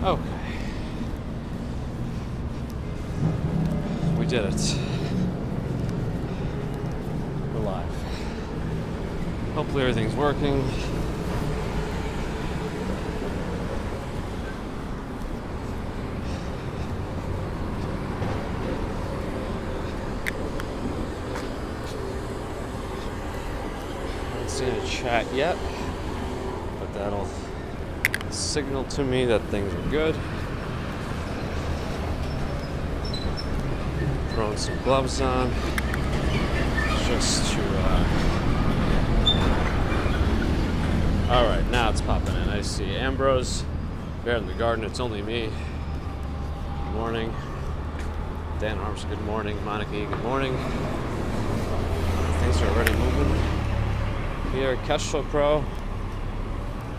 Okay. We did it. We're live. Hopefully everything's working. Haven't seen a chat yet, but that'll signal to me that things are good. Throwing some gloves on just to all right, now it's popping in. I see Ambrose, Bear in the Garden, it's only me. Good morning. Dan Arms, good morning. Monica E, good morning. Things are already moving. Here, Kestrel Crow.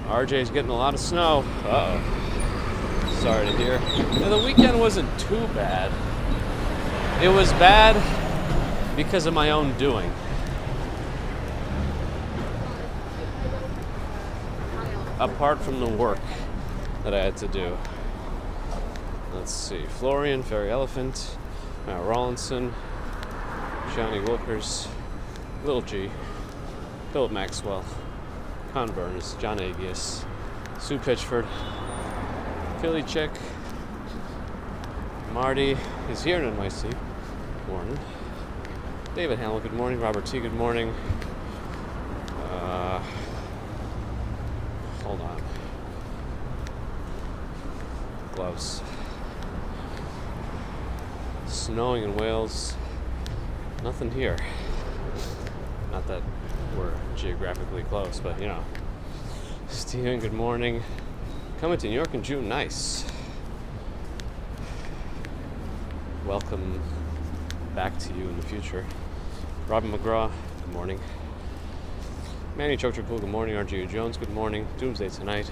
RJ's getting a lot of snow. Uh-oh. Sorry to hear. Now, the weekend wasn't too bad. It was bad because of my own doing. Apart from the work that I had to do. Let's see. Florian, Fairy Elephant, Matt Rawlinson, Johnny Wilkers, Lil G, Philip Maxwell, Con Burns, John Agius, Sue Pitchford, Philly Chick, Marty is here in NYC. Good morning. David Hamill, good morning. Robert T, good morning. Hold on. Gloves. Snowing in Wales. Nothing here. Not that we're geographically close, but you know. Steven, good morning. Coming to New York in June, nice. Welcome back to you in the future. Robin McGraw, good morning. Manny Chochapul, good morning. RGU Jones, good morning. Doomsday Tonight.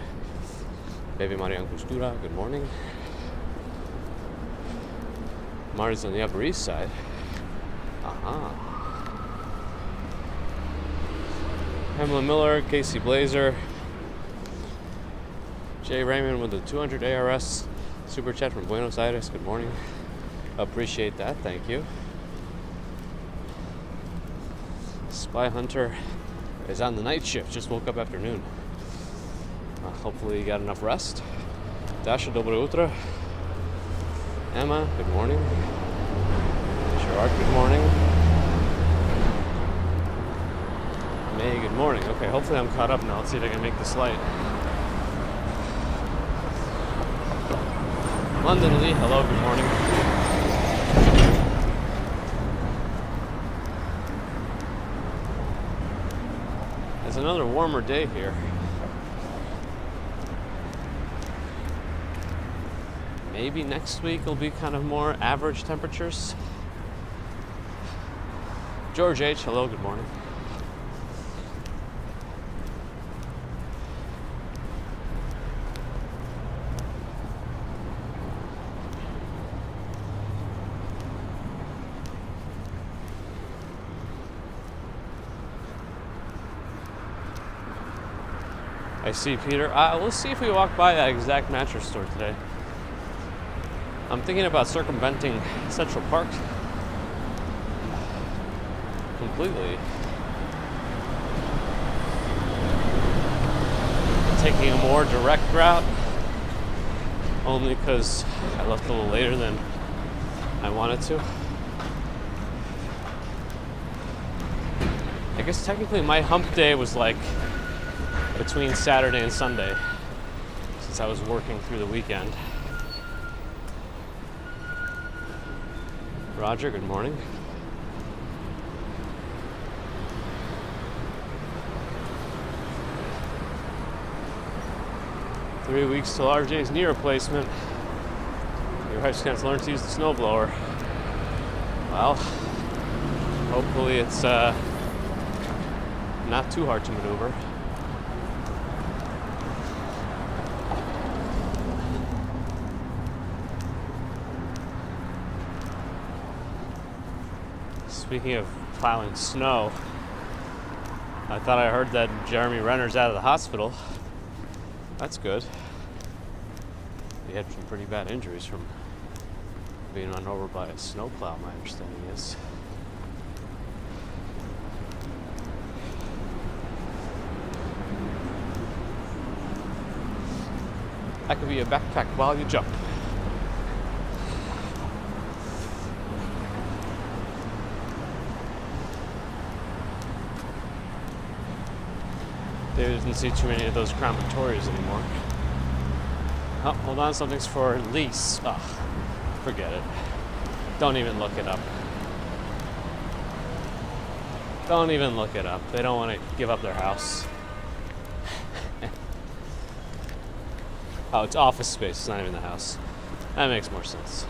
Baby Marian Costura, good morning. Marty's on the Upper East Side. Aha. Pamela Miller, Casey Blazer, Jay Raymond with the 200 ARS super chat from Buenos Aires. Good morning. Appreciate that. Thank you. Spy Hunter is on the night shift. Just woke up after noon. Hopefully you got enough rest. Dasha Dobro Utra. Emma, good morning. Gerard, good morning. May, good morning. Okay, hopefully I'm caught up now. Let's see if I can make this light. London Lee, hello, good morning. It's another warmer day here. Maybe next week will be kind of more average temperatures. George H, hello, good morning. I see Peter. We'll see if we walk by that exact mattress store today. I'm thinking about circumventing Central Park completely. Taking a more direct route, only because I left a little later than I wanted to. I guess technically my hump day was like between Saturday and Sunday, since I was working through the weekend. Roger, good morning. Three weeks till RJ's knee replacement. Your wife's gonna learn to use the snowblower. Well, hopefully it's not too hard to maneuver. Speaking of plowing snow, I thought I heard that Jeremy Renner's out of the hospital. That's good. He had some pretty bad injuries from being run over by a snowplow, my understanding is. That could be a backpack while you jump. They didn't see too many of those crematories anymore. Oh, hold on, something's for lease. Ugh, forget it. Don't even look it up. Don't even look it up. They don't want to give up their house. Oh, it's office space. It's not even the house. That makes more sense.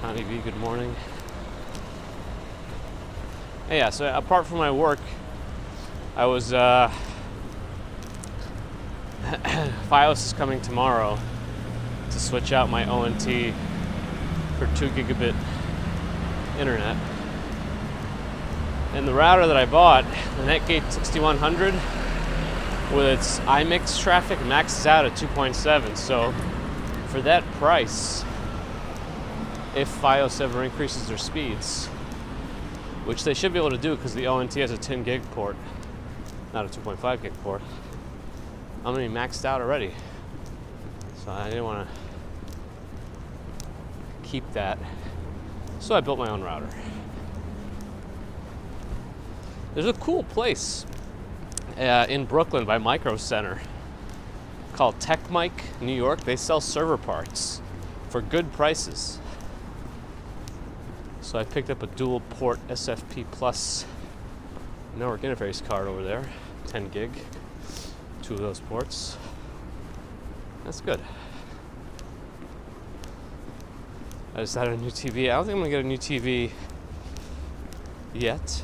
Connie V, good morning. Hey, yeah, so apart from my work, I was, Fios is coming tomorrow to switch out my ONT for 2 gigabit internet. And the router that I bought, the Netgate 6100, with its iMix traffic, maxes out at 2.7. So for that price, if Fios ever increases their speeds, which they should be able to do because the ONT has a 10 gig port, not a 2.5 gig port, I'm going to be maxed out already. So I didn't want to keep that. So I built my own router. There's a cool place in Brooklyn by Micro Center called Tech Mike, New York. They sell server parts for good prices. So I picked up a dual port SFP Plus network interface card over there, 10 gig, 2 of those ports. That's good. I just added a new TV. I don't think I'm gonna get a new TV yet.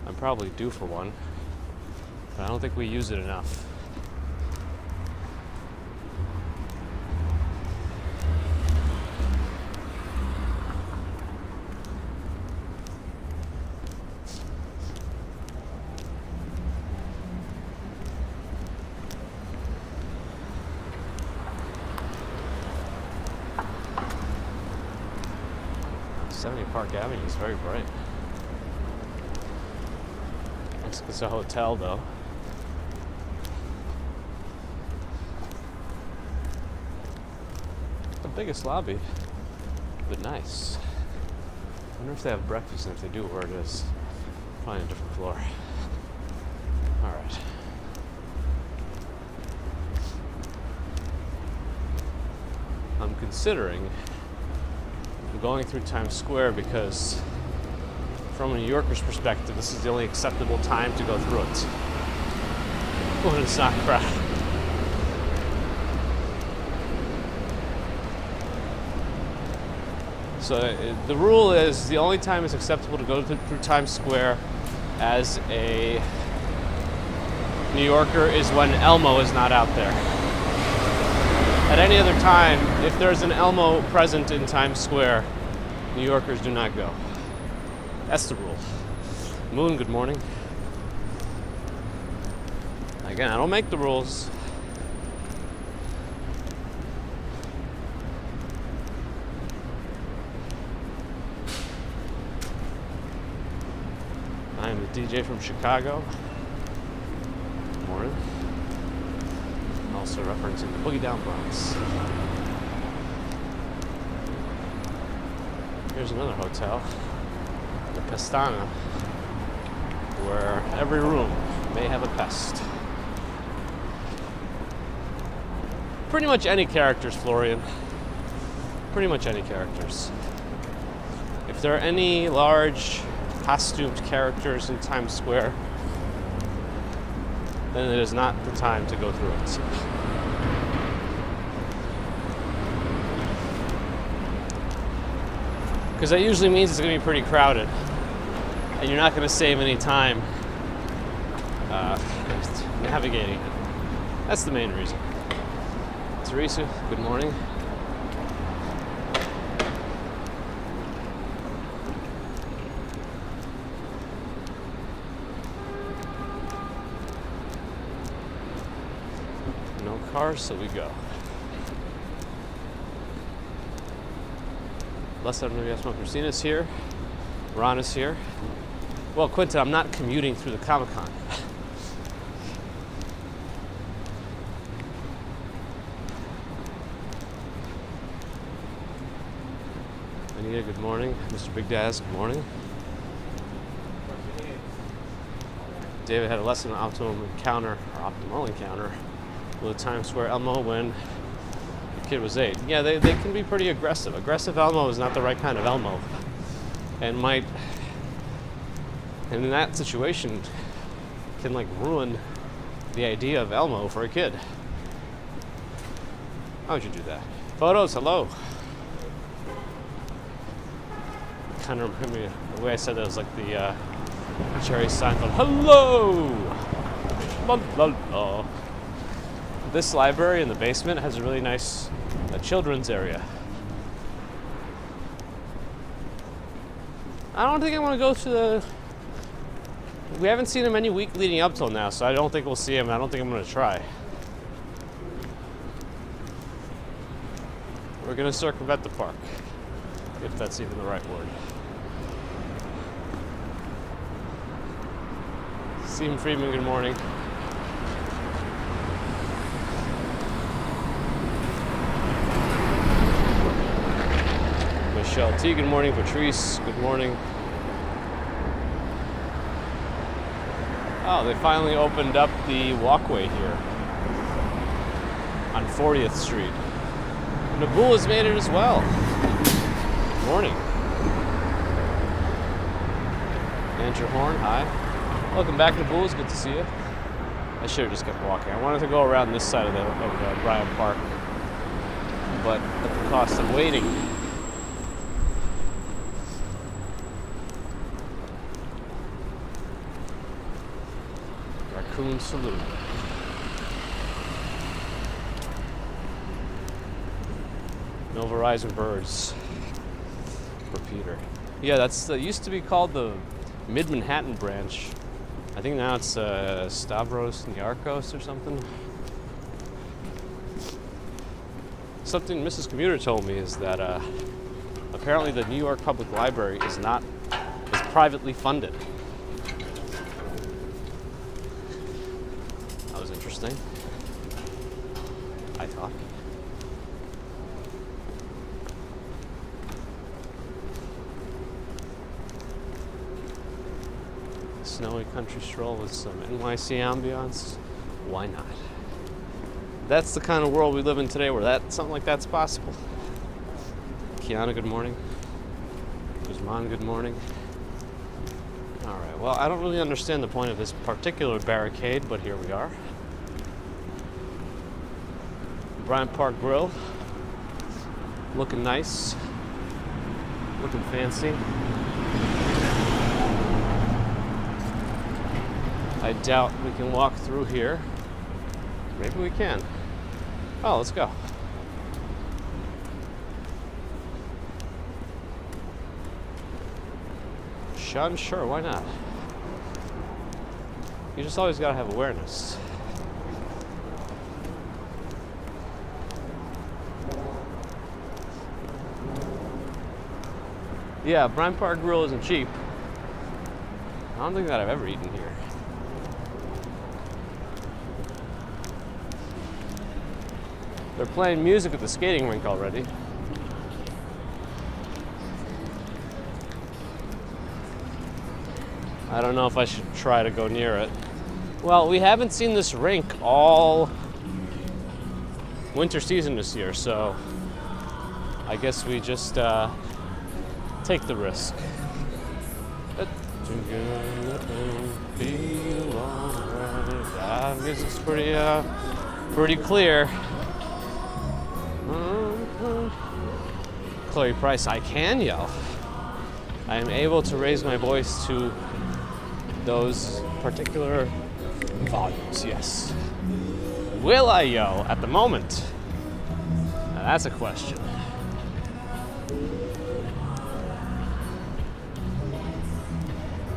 I'm probably due for one, but I don't think we use it enough. Park Avenue is very bright. It's a hotel, though. The biggest lobby, but nice. I wonder if they have breakfast, and if they do, where it is. Probably on a different floor. All right. I'm considering going through Times Square because from a New Yorker's perspective, this is the only acceptable time to go through it when it's not crowded. So the rule is the only time it's acceptable to go through Times Square as a New Yorker is when Elmo is not out there. At any other time, if there's an Elmo present in Times Square, New Yorkers do not go. That's the rule. Moon, good morning. Again, I don't make the rules. I am a DJ from Chicago. Good morning. Also referencing the Boogie Down Bronx. Here's another hotel, the Pestana, where every room may have a pest. Pretty much any characters, Florian. Pretty much any characters. If there are any large costumed characters in Times Square, then it is not the time to go through it. Because that usually means it's going to be pretty crowded, and you're not going to save any time navigating it. That's the main reason. Teresa, good morning. No cars, so we go. Les Christina's here. Ron is here. Well, Quinta, I'm not commuting through the Comic-Con. Anita, good morning. Mr. Big Daz, good morning. David had a less than optimal encounter with a Times Square Elmo when the kid was 8. Yeah, they can be pretty aggressive. Aggressive Elmo is not the right kind of Elmo. And in that situation, can like ruin the idea of Elmo for a kid. How would you do that? Photos, hello. Kind of remind me, the way I said that was like the Jerry Seinfeld, hello! La, la, la. This library in the basement has a really nice children's area. I don't think I want to go to the... We haven't seen him any week leading up till now, so I don't think we'll see him. I don't think I'm going to try. We're going to circumvent the park, if that's even the right word. Stephen Friedman, good morning. Michelle T, good morning. Patrice, good morning. Oh, they finally opened up the walkway here on 40th Street. Nabul has made it as well. Good morning. Andrew Horn, hi. Welcome back, Nabul. It's good to see you. I should have just kept walking. I wanted to go around this side of Bryant Park, but at the cost of waiting. Raccoon Saloon. No Verizon birds for Peter. Yeah, that's used to be called the Mid-Manhattan branch. I think now it's Stavros Niarchos or something. Something Mrs. Commuter told me is that apparently the New York Public Library is privately funded. That was interesting, I thought. Snowy country stroll with some NYC ambiance. Why not? That's the kind of world we live in today where something like that's possible. Kiana, good morning. Guzman, good morning. All right, well, I don't really understand the point of this particular barricade, but here we are. Bryant Park Grill. Looking nice. Looking fancy. I doubt we can walk through here. Maybe we can. Oh, let's go. Sure, why not? You just always gotta have awareness. Yeah, Bryant Park Grill isn't cheap. I don't think that I've ever eaten here. They're playing music at the skating rink already. I don't know if I should try to go near it. Well, we haven't seen this rink all winter season this year, so I guess we just take the risk. Music's pretty clear. Chloe Price, I can yell. I am able to raise my voice to those particular volumes, yes. Will I yell at the moment? Now that's a question.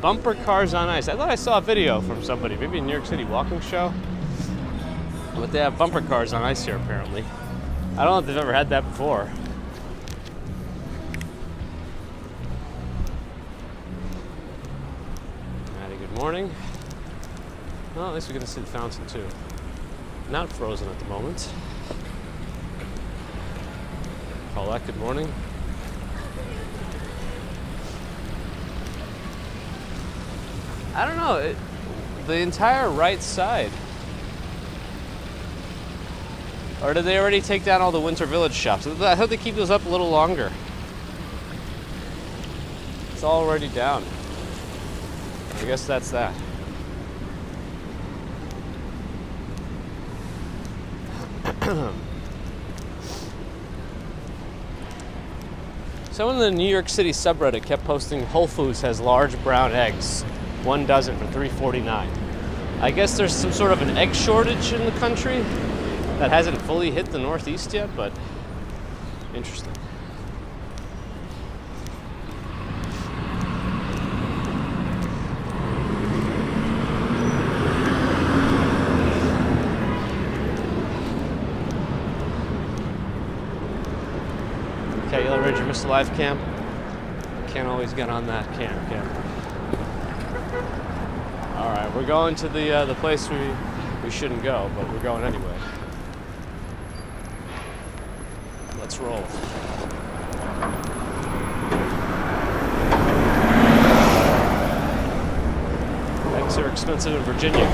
Bumper cars on ice. I thought I saw a video from somebody, maybe a New York City walking show. But they have bumper cars on ice here, apparently. I don't know if they've ever had that before. Maddie, good morning. Well, at least we get to see the fountain, too. Not frozen at the moment. Paulette, good morning. I don't know, the entire right side. Or did they already take down all the Winter Village shops? I hope they keep those up a little longer. It's all already down. I guess that's that. Someone in the New York City subreddit kept posting Whole Foods has large brown eggs, 1 dozen for $3.49. I guess there's some sort of an egg shortage in the country that hasn't fully hit the Northeast yet, but interesting. Okay, Yellow Ridge, you missed the live cam. Can't always get on that camera. All right, we're going to the place we shouldn't go, but we're going anyway. Let's roll. Eggs are expensive in Virginia.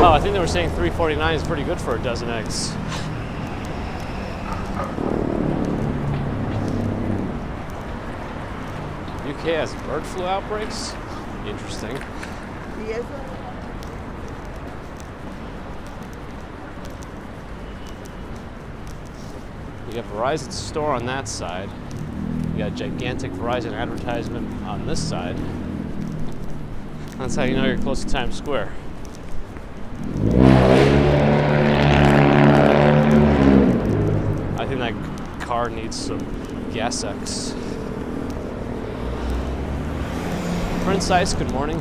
Oh, I think they were saying $3.49 is pretty good for a dozen eggs. UK has bird flu outbreaks? Interesting. Yes. You got Verizon store on that side. You got gigantic Verizon advertisement on this side. That's how you know you're close to Times Square. I think that car needs some gas X. Prince Ice, good morning.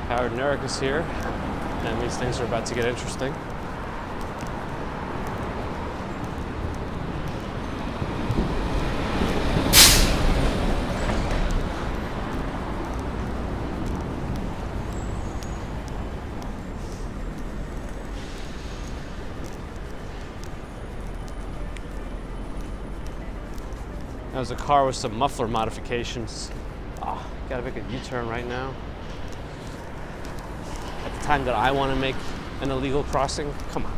Howard and Eric is here. That means things are about to get interesting. That was a car with some muffler modifications. Oh, gotta make a U-turn right now. At the time that I want to make an illegal crossing? Come on.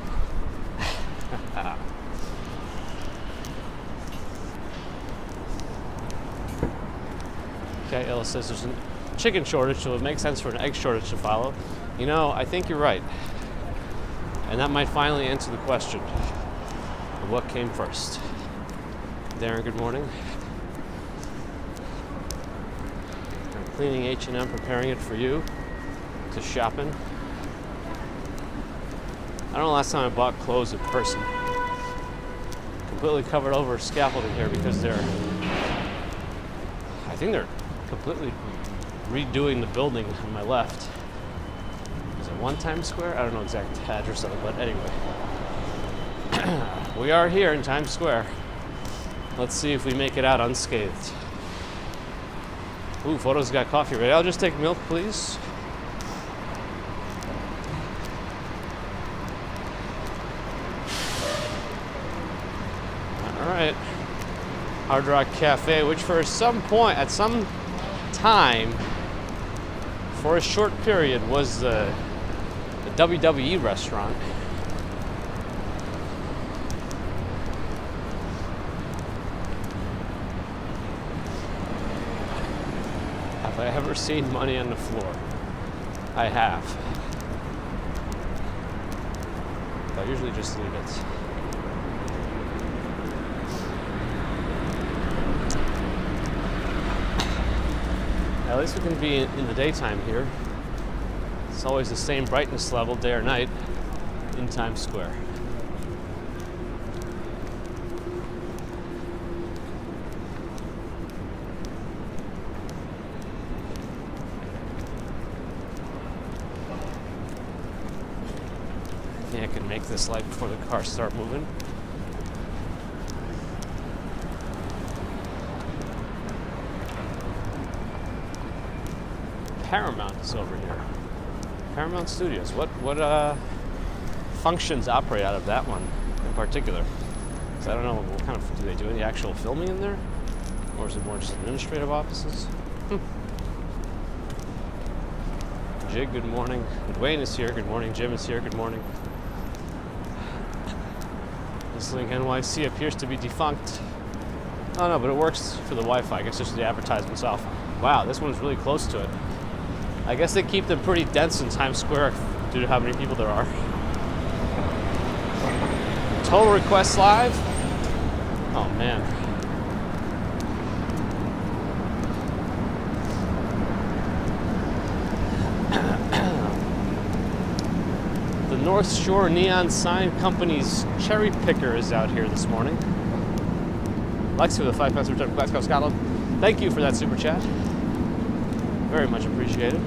Okay, Ella says there's a chicken shortage, so it makes sense for an egg shortage to follow. You know, I think you're right. And that might finally answer the question of what came first. Darren, good morning. I'm cleaning H&M, preparing it for you to shopping. I don't know last time I bought clothes in person. Completely covered over scaffolding here because I think they're completely redoing the building on my left. Is it One Times Square? I don't know the exact address of it, but anyway. We are here in Times Square. Let's see if we make it out unscathed. Ooh, Photo's got coffee ready. I'll just take milk, please. All right. Hard Rock Cafe, which at some time, for a short period, was the WWE restaurant. Have I ever seen money on the floor? I have. I usually just leave it. At least we can be in the daytime here. It's always the same brightness level, day or night, in Times Square. can make this light before the cars start moving. Paramount is over here. Paramount Studios. What functions operate out of that one in particular? Because I don't know what kind of, do they do any actual filming in there? Or is it more just administrative offices? Jig, good morning. Dwayne is here. Good morning. Jim is here. Good morning. This link NYC appears to be defunct. Oh no, but it works for the Wi-Fi. I guess just the advertisements off. Wow, this one's really close to it. I guess they keep them pretty dense in Times Square due to how many people there are. Total requests live? Oh man. The North Shore Neon Sign Company's cherry picker is out here this morning. Lexi with a 5 pence return from Glasgow, Scotland. Thank you for that super chat. Very much appreciated.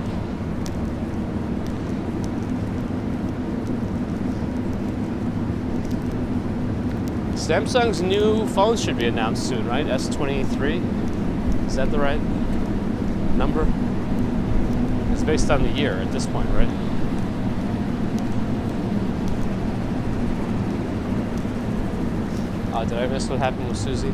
Samsung's new phones should be announced soon, right? S23? Is that the right number? It's based on the year at this point, right? Oh, did I miss what happened with Susie?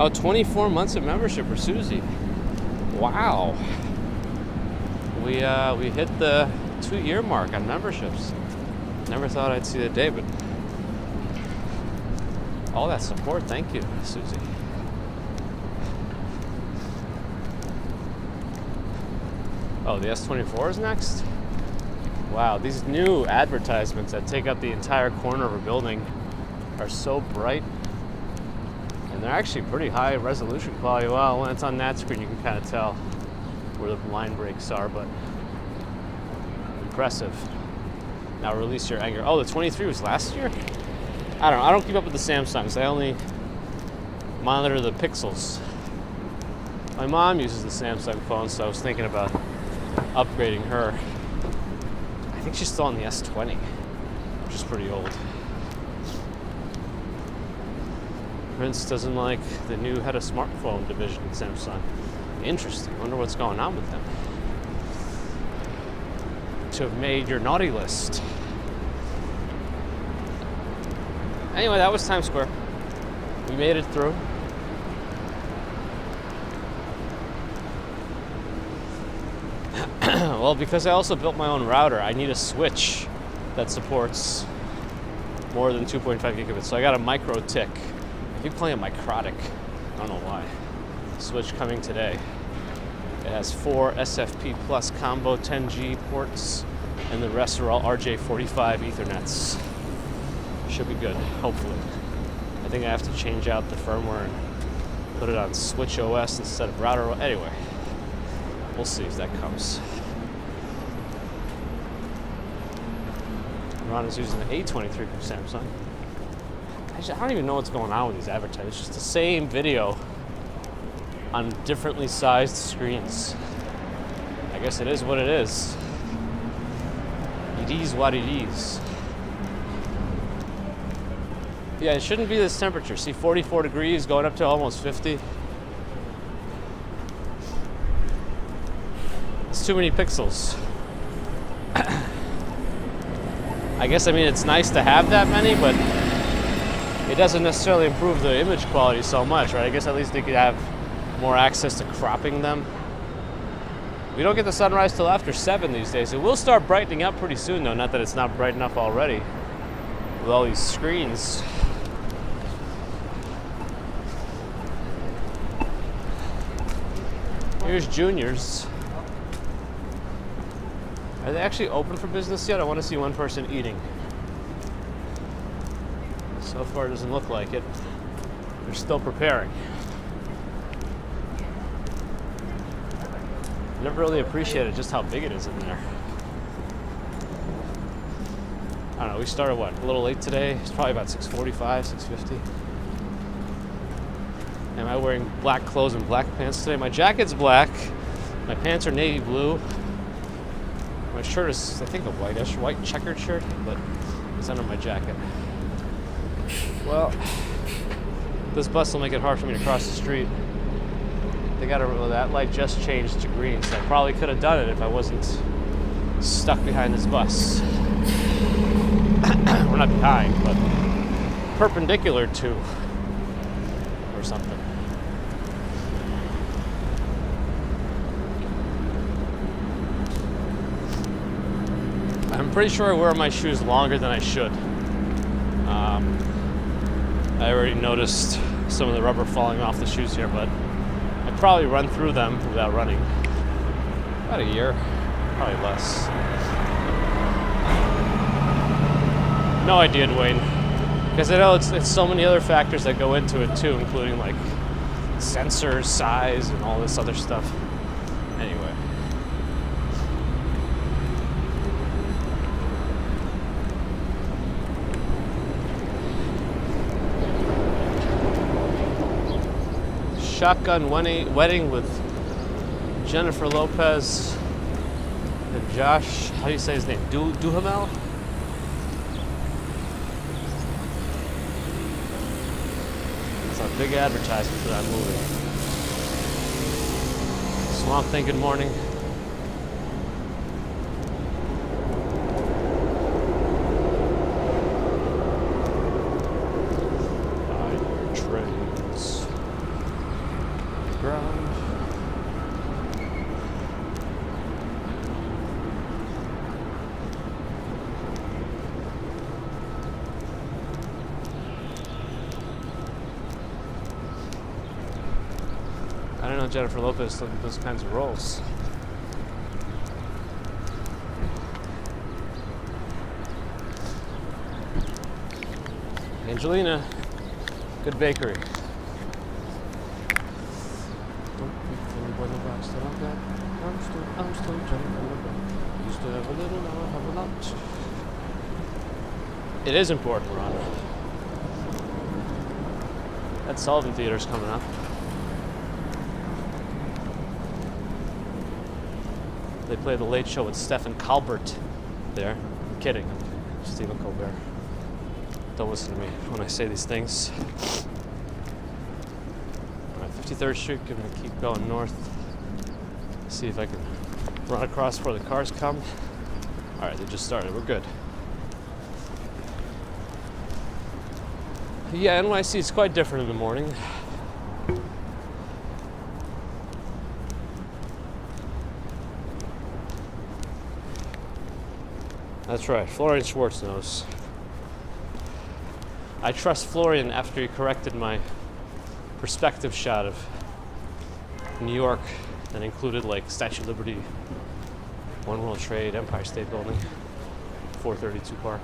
Oh, 24 months of membership for Susie. Wow. We hit the 2-year mark on memberships. Never thought I'd see the day, but all that support, thank you, Susie. Oh, the S24 is next? Wow, these new advertisements that take up the entire corner of a building are so bright. And they're actually pretty high resolution quality. Well, when it's on that screen, you can kind of tell where the line breaks are, but impressive. Now release your anger. Oh, the 23 was last year? I don't know. I don't keep up with the Samsungs. I only monitor the Pixels. My mom uses the Samsung phone, so I was thinking about upgrading her. I think she's still on the S20, which is pretty old. Prince doesn't like the new head of smartphone division at Samsung. Interesting. Wonder what's going on with him. To have made your naughty list. Anyway, that was Times Square. We made it through. Well, because I also built my own router, I need a switch that supports more than 2.5 gigabits. So I got a micro tick. I keep calling it microtic. I don't know why. Switch coming today. It has 4 SFP Plus combo 10G ports, and the rest are all RJ45 Ethernets. Should be good, hopefully. I think I have to change out the firmware and put it on Switch OS instead of router. Anyway, we'll see if that comes. Ron is using the A23 from Samsung. I don't even know what's going on with these advertisements. It's just the same video on differently sized screens. I guess it is what it is. It is what it is. Yeah, it shouldn't be this temperature. See, 44 degrees going up to almost 50. It's too many pixels. I guess, I mean, it's nice to have that many, but it doesn't necessarily improve the image quality so much, right? I guess at least they could have more access to cropping them. We don't get the sunrise till after 7 these days. It will start brightening up pretty soon, though. Not that it's not bright enough already with all these screens. Here's Junior's. Are they actually open for business yet? I want to see one person eating. So far, it doesn't look like it. They're still preparing. Never really appreciated just how big it is in there. I don't know, we started what, a little late today? It's probably about 6:45, 6:50. Am I wearing black clothes and black pants today? My jacket's black. My pants are navy blue. My shirt is, I think, a white checkered shirt, but it's under my jacket. Well, this bus will make it hard for me to cross the street. They got that light just changed to green, so I probably could have done it if I wasn't stuck behind this bus. We're not behind, but perpendicular to, or something. I'm pretty sure I wear my shoes longer than I should. I already noticed some of the rubber falling off the shoes here, but I probably run through them without running. About a year, probably less. No idea, Dwayne. Because I know it's so many other factors that go into it too, including like sensors, size, and all this other stuff. Anyway. Shotgun wedding with Jennifer Lopez and Josh, how do you say his name? Duhamel? It's a big advertisement for that movie. Swamp Thing, good morning. I don't know Jennifer Lopez took those kinds of roles. Angelina, good bakery. I'm still jumping. Used to have a little, now I have a lot. It is important, Ron. That Sullivan Theater's coming up. They play The Late Show with Stephen Colbert there. I'm kidding. Stephen Colbert. Don't listen to me when I say these things. 53rd Street, gonna keep going north. See if I can run across before the cars come. All right, they just started. We're good. Yeah, NYC is quite different in the morning. That's right, Florian Schwartz knows. I trust Florian after he corrected my perspective shot of New York that included like Statue of Liberty, One World Trade, Empire State Building, 432 Park.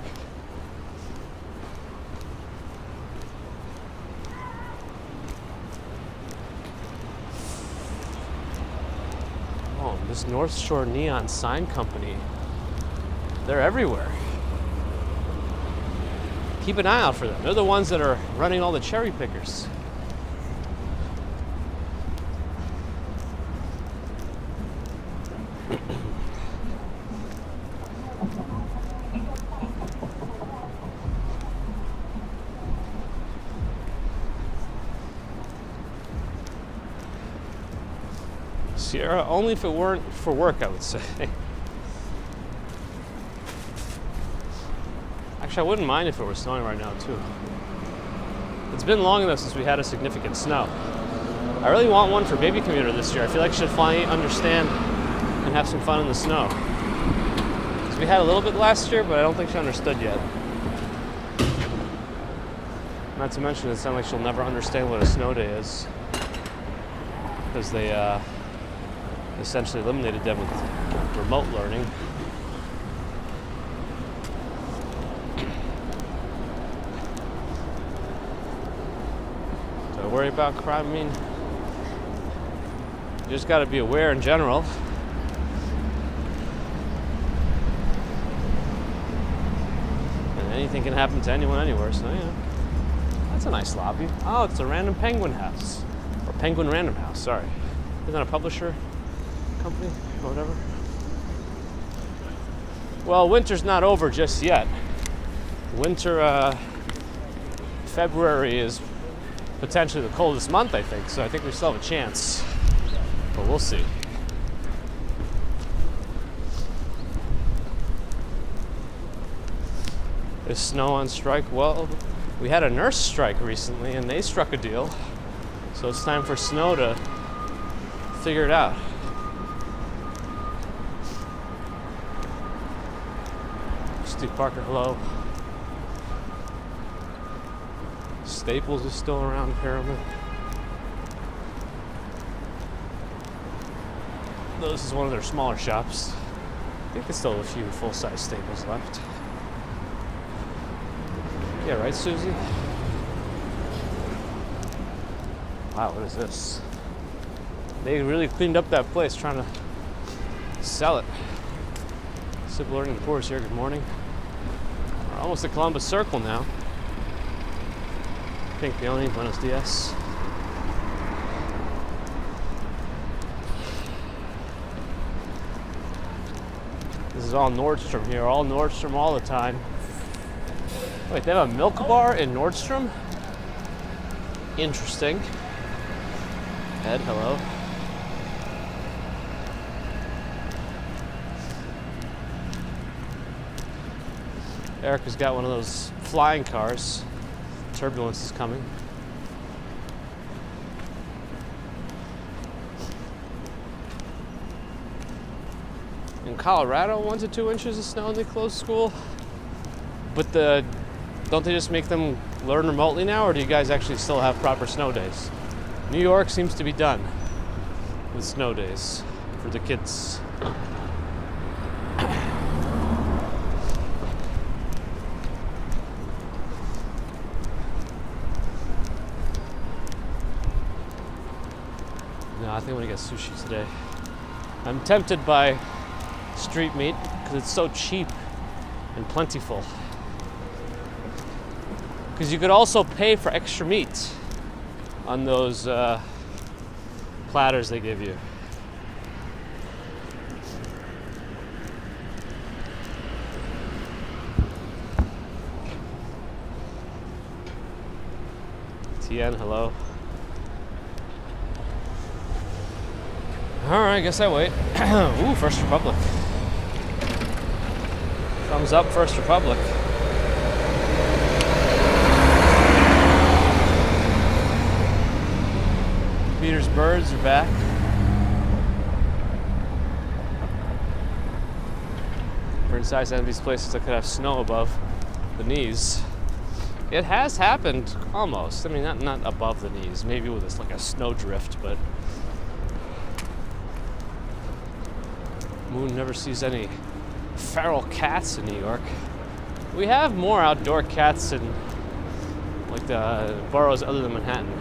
Oh, this North Shore Neon Sign Company, they're everywhere. Keep an eye out for them. They're the ones that are running all the cherry pickers. Sierra, only if it weren't for work, I would say. Actually, I wouldn't mind if it were snowing right now, too. It's been long enough since we had a significant snow. I really want one for baby commuter this year. I feel like she should finally understand and have some fun in the snow. Because we had a little bit last year, but I don't think she understood yet. Not to mention, it sounds like she'll never understand what a snow day is. Because they essentially eliminated them with remote learning. Do I worry about crime? I mean, you just got to be aware in general. And anything can happen to anyone anywhere, so yeah. That's a nice lobby. Oh, it's a random penguin house. Penguin Random House, sorry. Isn't that a publisher company or whatever? Well, winter's not over just yet. Winter, February is potentially the coldest month, I think, so I think we still have a chance, but we'll see. Is snow on strike? Well, we had a nurse strike recently and they struck a deal, so it's time for snow to figure it out. Steve Parker, hello. Staples is still around, apparently. This is one of their smaller shops. I think there's still a few full-size Staples left. Yeah, right, Susie? Wow, what is this? They really cleaned up that place trying to sell it. Civil Learning Reporters here, good morning. We're almost at Columbus Circle now. Pink Peony, buenos dias. This is all Nordstrom here, all Nordstrom all the time. Wait, they have a milk bar in Nordstrom? Interesting. Ed, hello. Erica's got one of those flying cars. Turbulence is coming. In Colorado, 1 to 2 inches of snow and they closed school. But don't they just make them learn remotely now, or do you guys actually still have proper snow days? New York seems to be done with snow days for the kids. No, I think I'm gonna get sushi today. I'm tempted by street meat because it's so cheap and plentiful. Because you could also pay for extra meat on those platters they give you. TN, hello. Alright, I guess I wait. Ooh, First Republic. Thumbs up, First Republic. Peter's birds are back. For inside envy's places that could have snow above the knees. It has happened almost. I mean, not above the knees. Maybe with this like a snow drift, but Moon never sees any feral cats in New York. We have more outdoor cats in like the boroughs other than Manhattan.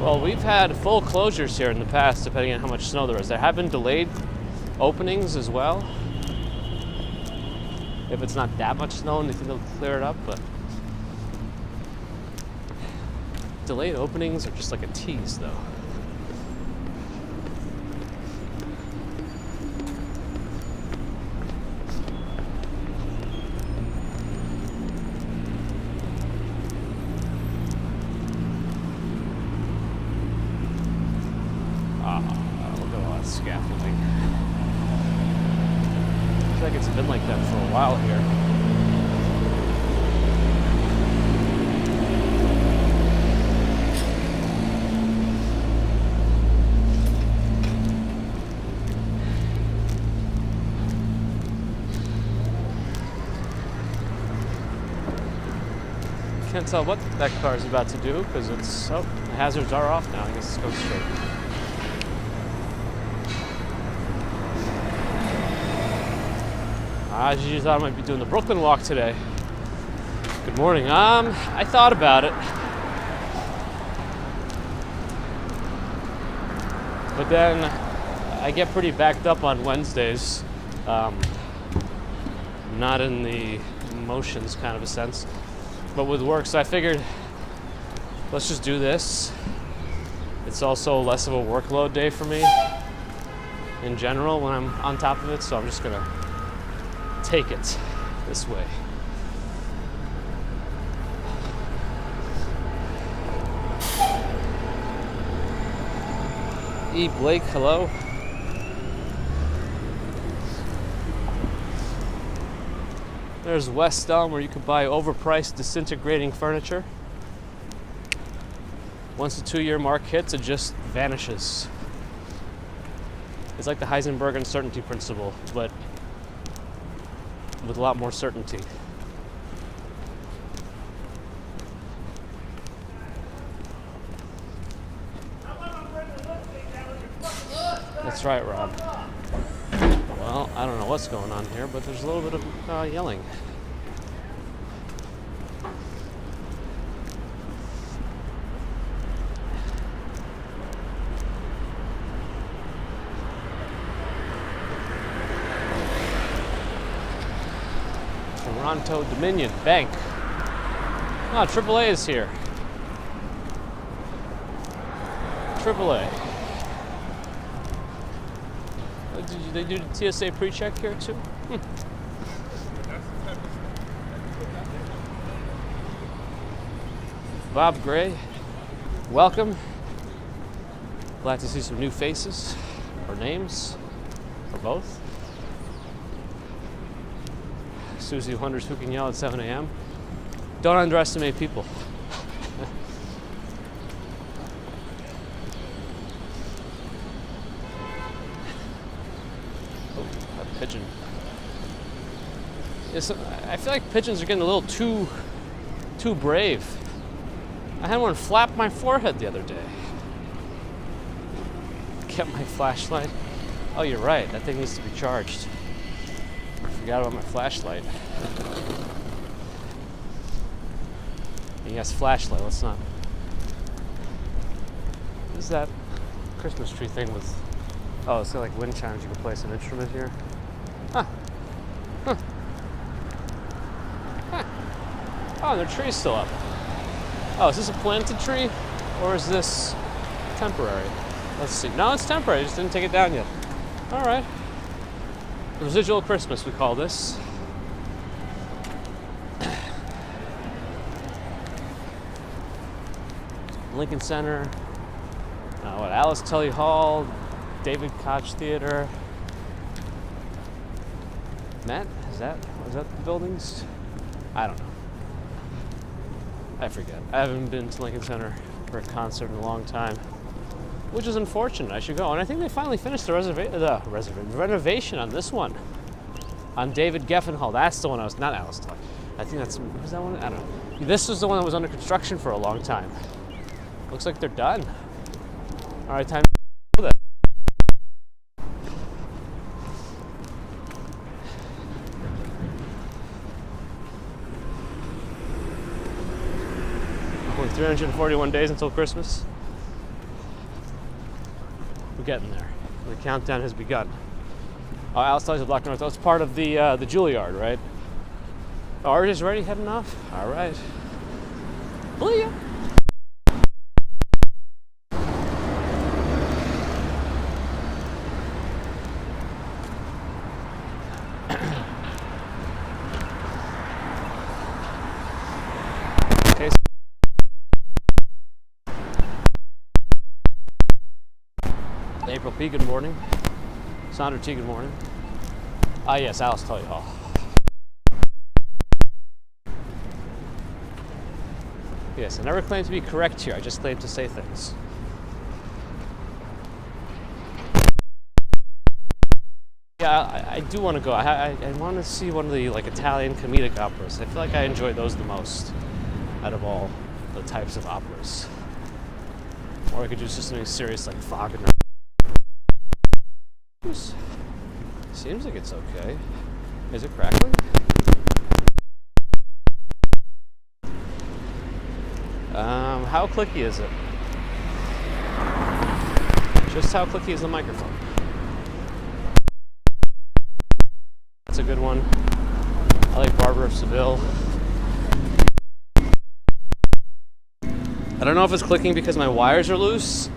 Well, we've had full closures here in the past, depending on how much snow there is. There have been delayed openings as well. If it's not that much snow and they think they'll clear it up, but delayed openings are just like a tease, though. Look at all that scaffolding. I feel like it's been like that for a while here. Can't tell what that car is about to do because it's, oh, the hazards are off now. I guess it's going straight. I just thought I might be doing the Brooklyn walk today. Good morning. I thought about it. But then I get pretty backed up on Wednesdays. Not in the emotions kind of a sense, but with work. So I figured, let's just do this. It's also less of a workload day for me in general when I'm on top of it. So I'm just gonna take it this way. E. Blake, hello. There's West Elm, where you can buy overpriced disintegrating furniture. Once the 2-year mark hits, it just vanishes. It's like the Heisenberg uncertainty principle, but with a lot more certainty. That's right, Rob. Well, I don't know what's going on here, but there's a little bit of yelling. Toronto Dominion Bank. Oh, AAA is here. AAA. Did they do the TSA pre-check here too? Bob Gray, welcome. Glad to see some new faces, or names, or both. Susie wonders who can yell at 7 a.m. Don't underestimate people. Oh, a pigeon. Yes, I feel like pigeons are getting a little too brave. I had one flap my forehead the other day. Kept my flashlight. Oh, you're right. That thing needs to be charged. I forgot about my flashlight. And yes, flashlight. Let's not. What is that Christmas tree thing with? Oh, it's got like wind chimes. You can place an instrument here. Huh. Huh. Huh. Oh, the tree's still up. Oh, is this a planted tree, or is this temporary? Let's see. No, it's temporary. I just didn't take it down yet. All right. Residual Christmas, we call this. Lincoln Center. Alice Tully Hall, David Koch Theater. Matt, was that the buildings? I don't know. I forget. I haven't been to Lincoln Center for a concert in a long time, which is unfortunate. I should go. And I think they finally finished the renovation on this one. On David Geffen Hall. That's the one I was, not Alice Tully. I think that's, was that one? I don't know. This was the one that was under construction for a long time. Looks like they're done. All right, time to do that. Only 341 days until Christmas. We're getting there. The countdown has begun. Oh, Alice Tully's a block north. That's part of the Juilliard, right? Oh, RJ's already heading off? All right. Booyah! Okay. April P, good morning. Sandra T, good morning. Ah, yes, Alice Tully Hall. Yes, I never claim to be correct here. I just claim to say things. Yeah, I do want to go. I want to see one of the Italian comedic operas. I feel like I enjoy those the most out of all the types of operas. Or I could do just something serious like Wagner. Seems like it's okay. Is it crackling? How clicky is it? Just how clicky is the microphone? That's a good one. I like Barber of Seville. I don't know if it's clicking because my wires are loose.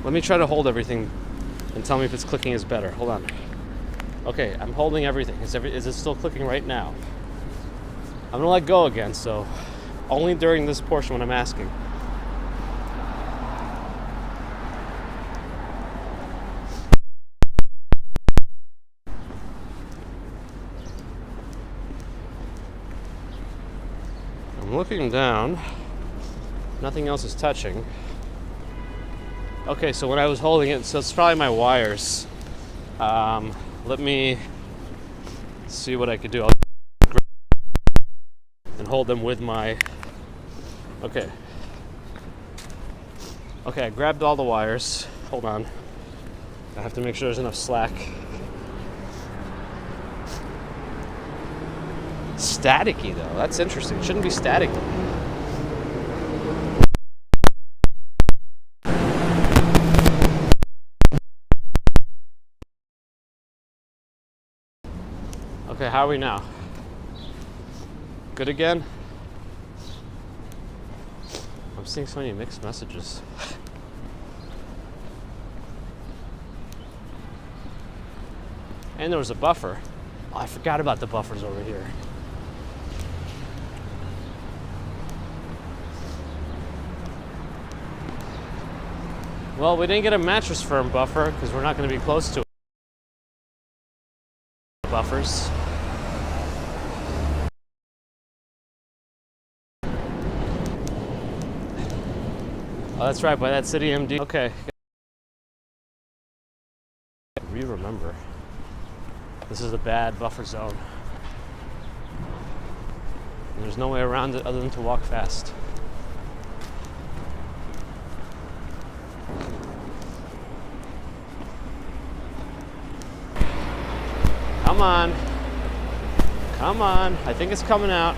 Let me try to hold everything and tell me if it's clicking is better. Hold on. Okay, I'm holding everything. Is it still clicking right now? I'm gonna let go again, so only during this portion when I'm asking. I'm looking down. Nothing else is touching. Okay, so when I was holding it, so it's probably my wires. Let me see what I could do. I'll and hold them with my... Okay, I grabbed all the wires. Hold on. I have to make sure there's enough slack. Staticky though, that's interesting. It shouldn't be static. Okay, how are we now? Good again? I'm seeing so many mixed messages. And there was a buffer. Oh, I forgot about the buffers over here. Well, we didn't get a Mattress Firm buffer because we're not going to be close to it. Buffers. Oh, that's right, by that City MD. Okay. Remember. This is a bad buffer zone. And there's no way around it other than to walk fast. Come on. Come on. I think it's coming out.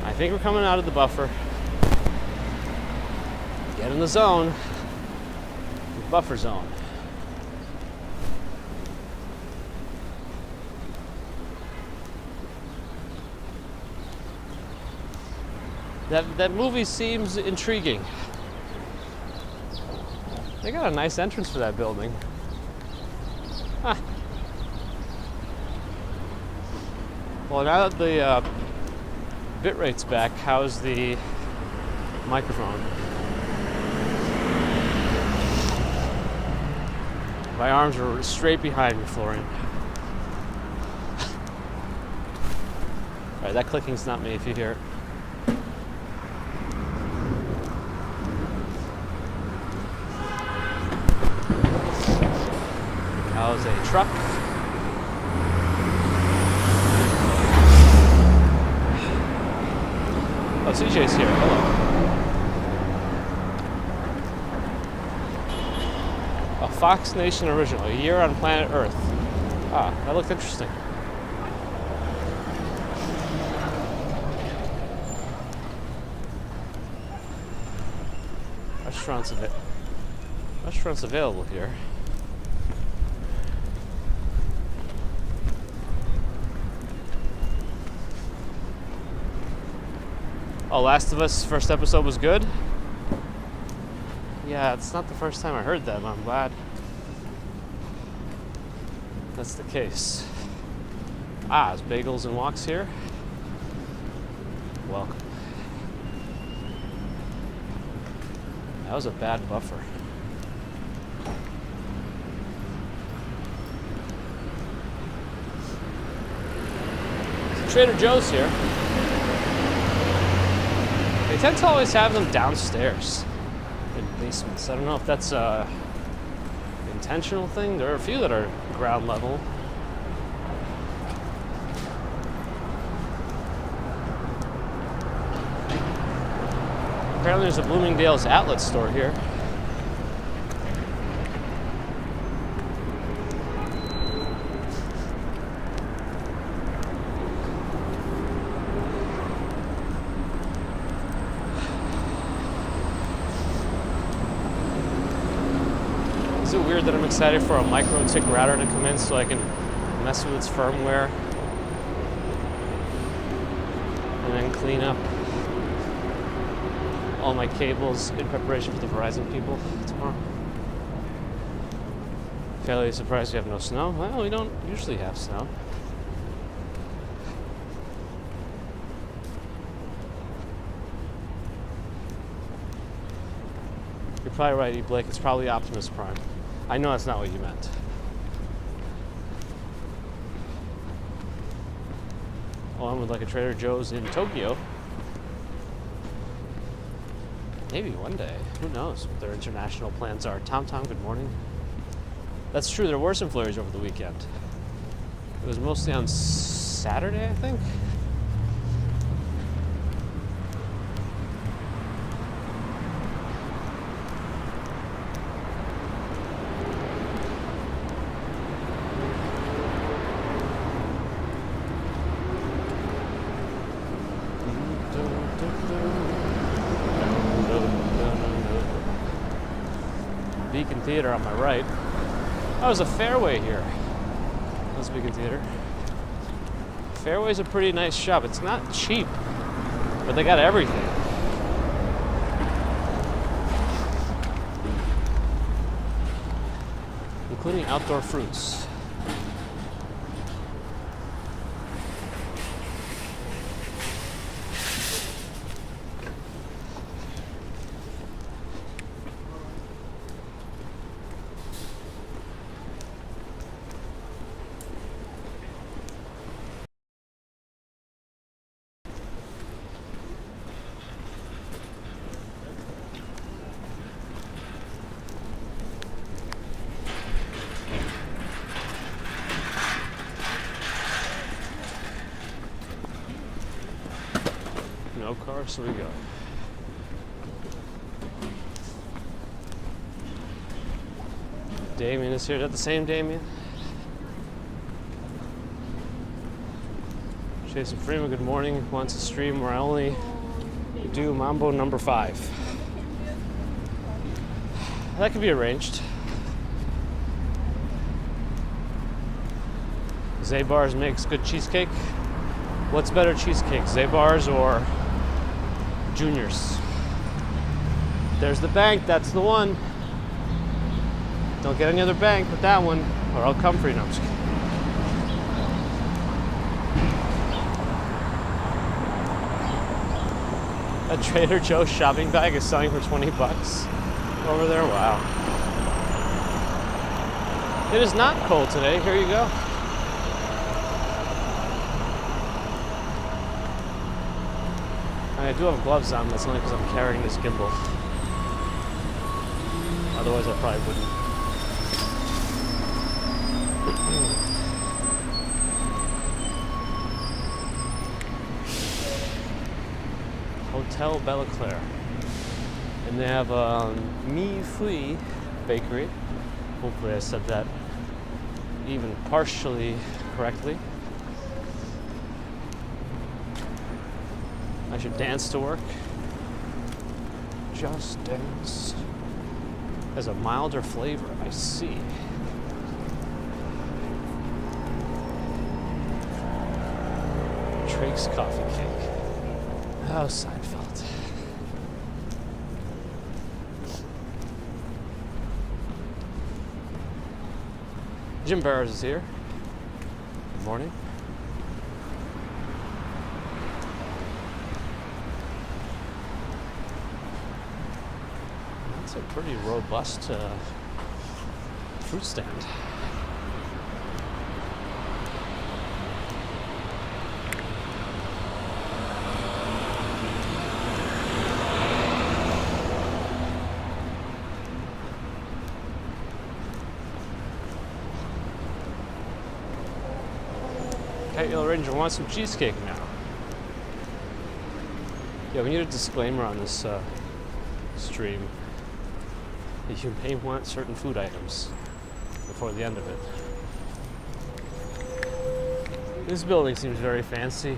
I think we're coming out of the buffer. Get in the zone. The buffer zone. That movie seems intriguing. They got a nice entrance for that building. Huh. Well, now that the bit rate's back, how's the microphone? My arms are straight behind me, Florian. Alright, that clicking's not me if you hear it. How's a truck? Oh, CJ's here. Hello. A Fox Nation original, A Year on Planet Earth. Ah, that looked interesting. Restaurants available here. Oh, Last of Us first episode was good? Yeah, it's not the first time I heard that, but I'm glad that's the case. Ah, there's Bagels and Walks here. Welcome. That was a bad buffer. Trader Joe's here. They tend to always have them downstairs in basements. I don't know if that's a intentional thing. There are a few that are ground level. Apparently there's a Bloomingdale's outlet store here. Is it weird that I'm excited for a micro tick router to come in so I can mess with its firmware and then clean up all my cables in preparation for the Verizon people tomorrow? Fairly surprised we have no snow. Well, we don't usually have snow. You're probably right, E. Blake. It's probably Optimus Prime. I know that's not what you meant. Oh, I'm with like a Trader Joe's in Tokyo. Maybe one day. Who knows what their international plans are. Tom, good morning. That's true. There were some flurries over the weekend. It was mostly on Saturday, I think. Beacon Theater on my right. Oh, there's a Fairway here. That's Beacon Theater. Fairway's a pretty nice shop. It's not cheap, but they got everything. Including outdoor fruits. No car, so we go. Damien is here. Is that the same Damien? Jason Freeman, good morning. Wants a stream where I only do Mambo number 5. That could be arranged. Zabar's makes good cheesecake. What's better cheesecake, Zabar's or Junior's? There's the bank, that's the one. Don't get any other bank but that one, or I'll come for you. No, I'm just kidding. A Trader Joe's shopping bag is selling for 20 bucks over there. Wow. It is not cold today. Here you go. I do have gloves on, that's only because I'm carrying this gimbal. Otherwise, I probably wouldn't. Hotel Belle Claire. And they have a Mi Fui bakery. Hopefully I said that even partially correctly. I should dance to work. Just dance. Has a milder flavor, I see. Trake's coffee cake. Oh, Seinfeld. Jim Barrows is here. Good morning. That's a pretty robust fruit stand. Yellow Ranger wants some cheesecake now. Yeah, we need a disclaimer on this stream that you may want certain food items before the end of it. This building seems very fancy.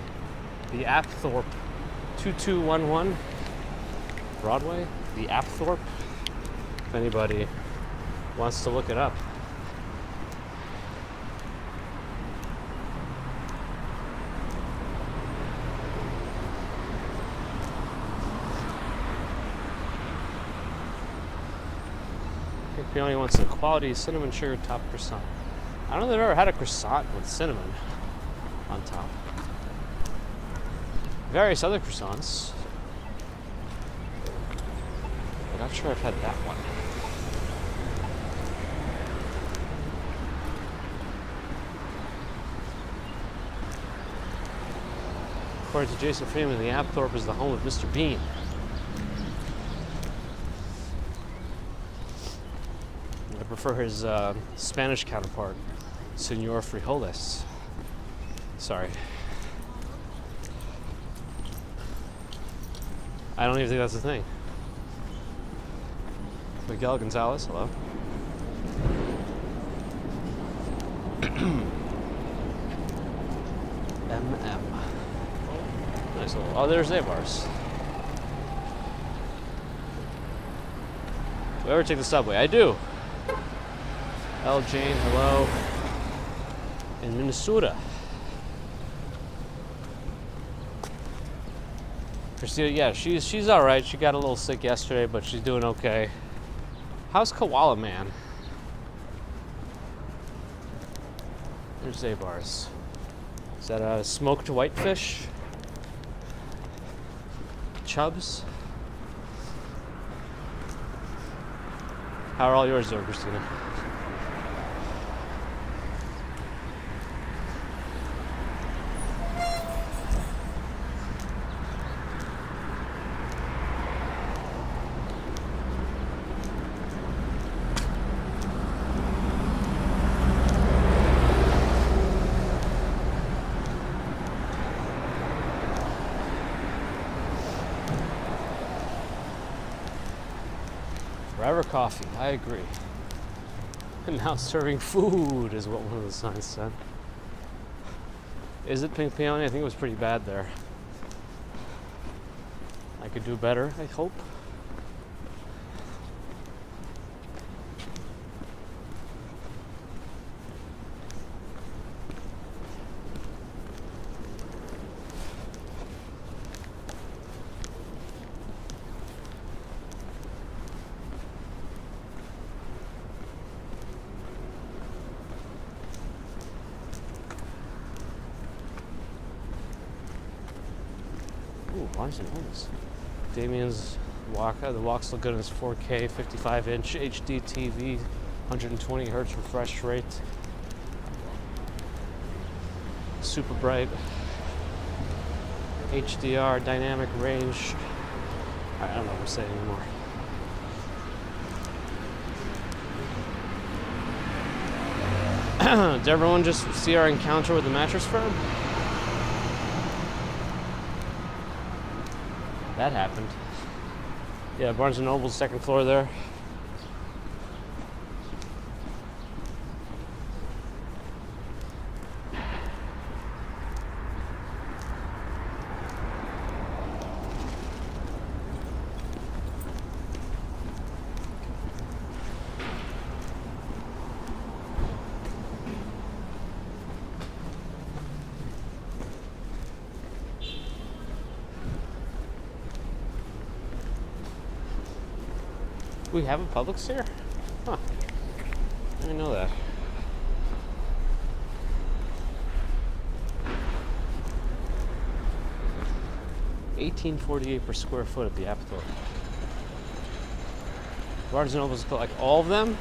The Apthorpe 2211 Broadway. The Apthorpe. If anybody wants to look it up. Peony wants a quality cinnamon sugar top croissant. I don't know if I've ever had a croissant with cinnamon on top. Various other croissants. But I'm not sure I've had that one. According to Jason Freeman, the Apthorpe is the home of Mr. Bean. I prefer his Spanish counterpart, Senor Frijoles. Sorry. I don't even think that's a thing. Miguel Gonzalez, hello. MM. Nice little. Oh, there's A-bars. Do I ever take the subway? I do. L. Jane, hello. In Minnesota. Christina, yeah, she's all right. She got a little sick yesterday, but she's doing okay. How's Koala Man? There's A-bars. Is that a smoked whitefish? Chubs? How are all yours though, Christina? Forever coffee, I agree. And now serving food is what one of the signs said. Is it Pink Peony? I think it was pretty bad there. I could do better, I hope. Ooh, Barnes & Nobles. Damien's Waka. The walks look good in his 4K, 55-inch HD TV, 120 hertz refresh rate. Super bright. HDR, dynamic range. I don't know what I'm saying anymore. Did everyone just see our encounter with the mattress firm? That happened. Yeah, Barnes & Noble's second floor there. We have a Publix here? Huh. I didn't know that. $18.48 per square foot at the Apthorpe. Barnes & Noble's like all of them?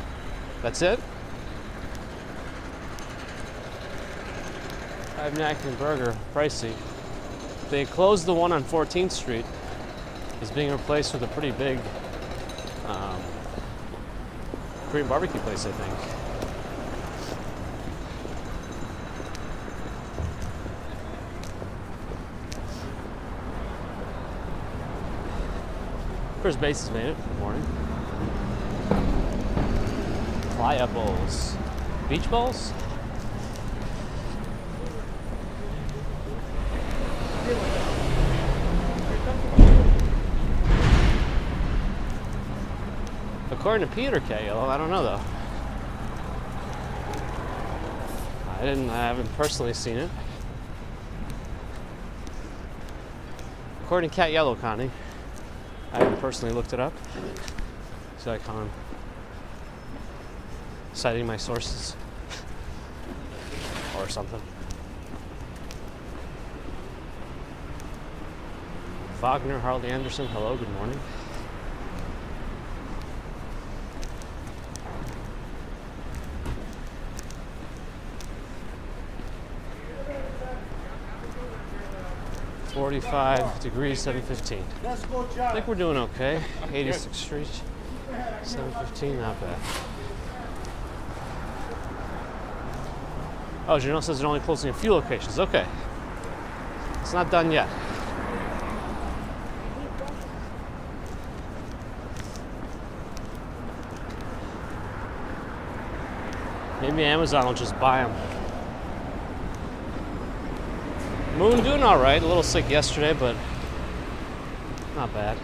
That's it? 5 napkin burger, pricey. They closed the one on 14th Street. It's being replaced with a pretty big Korean barbecue place, I think. First base has made it. Good morning. Playa bowls. Beach bowls? According to Peter K, I don't know though. I haven't personally seen it. According to Cat Yellow Connie, I haven't personally looked it up. So I can't citing my sources or something. Wagner, Harley Anderson, hello, good morning. .45 degrees, 7:15. I think we're doing okay. 86th Street, 7:15, not bad. Oh, Janelle says they're only closing a few locations. Okay. It's not done yet. Maybe Amazon will just buy them. Moon doing all right. A little sick yesterday, but not bad.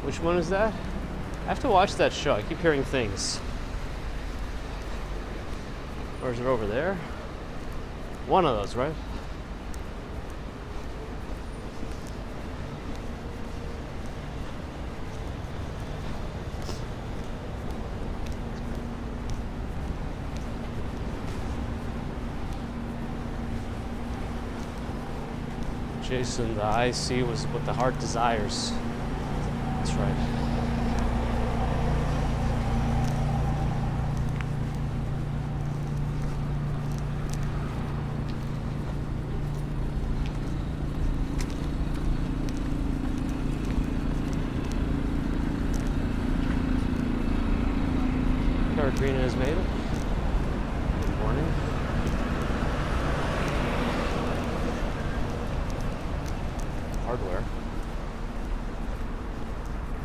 Which one is that? I have to watch that show. I keep hearing things. Or is it over there? One of those, right? Jason, the IC was what the heart desires. That's right. Peregrina has made it. Good morning. Hardware.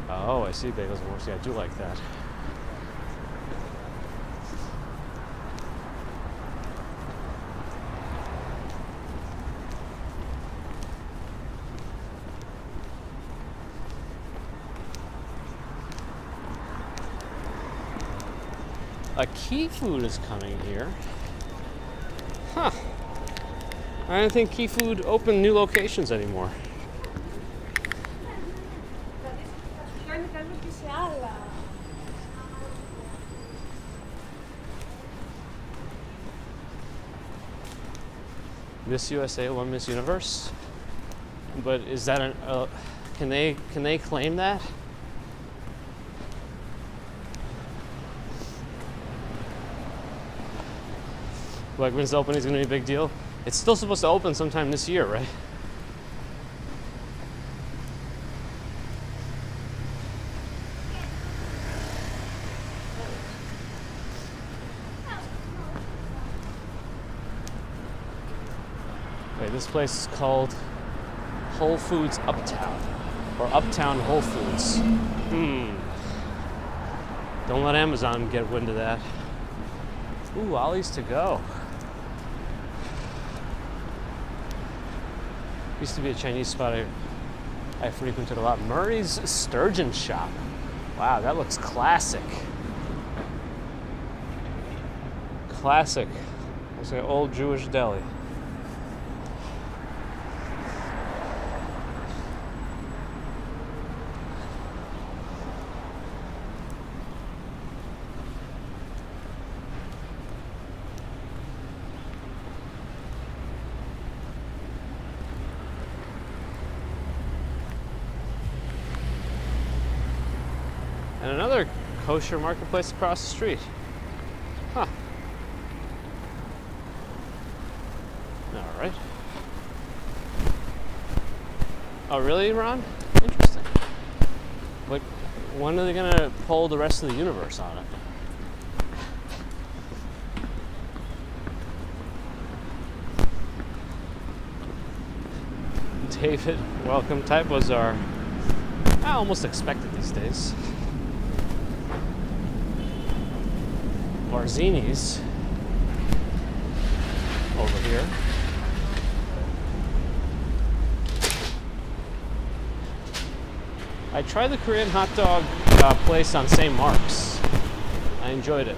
Oh, I see bagels and works. Yeah, I do like that. A Key Food is coming here. Huh. I don't think Key Food opened new locations anymore. Miss USA won Miss Universe, but is that can they claim that? Like when's the opening is going to be a big deal? It's still supposed to open sometime this year, right? Okay, this place is called Whole Foods Uptown, or Uptown Whole Foods. Don't let Amazon get wind of that. Ooh, Ollie's to go. Used to be a Chinese spot I frequented a lot. Murray's Sturgeon Shop. Wow, that looks classic. Classic. Looks like an old Jewish deli. And another kosher marketplace across the street. Huh. All right. Oh, really, Ron? Interesting. But when are they gonna poll the rest of the universe on it? David, welcome. Typos are almost expected these days. Marzini's over here. I tried the Korean hot dog place on St. Mark's. I enjoyed it.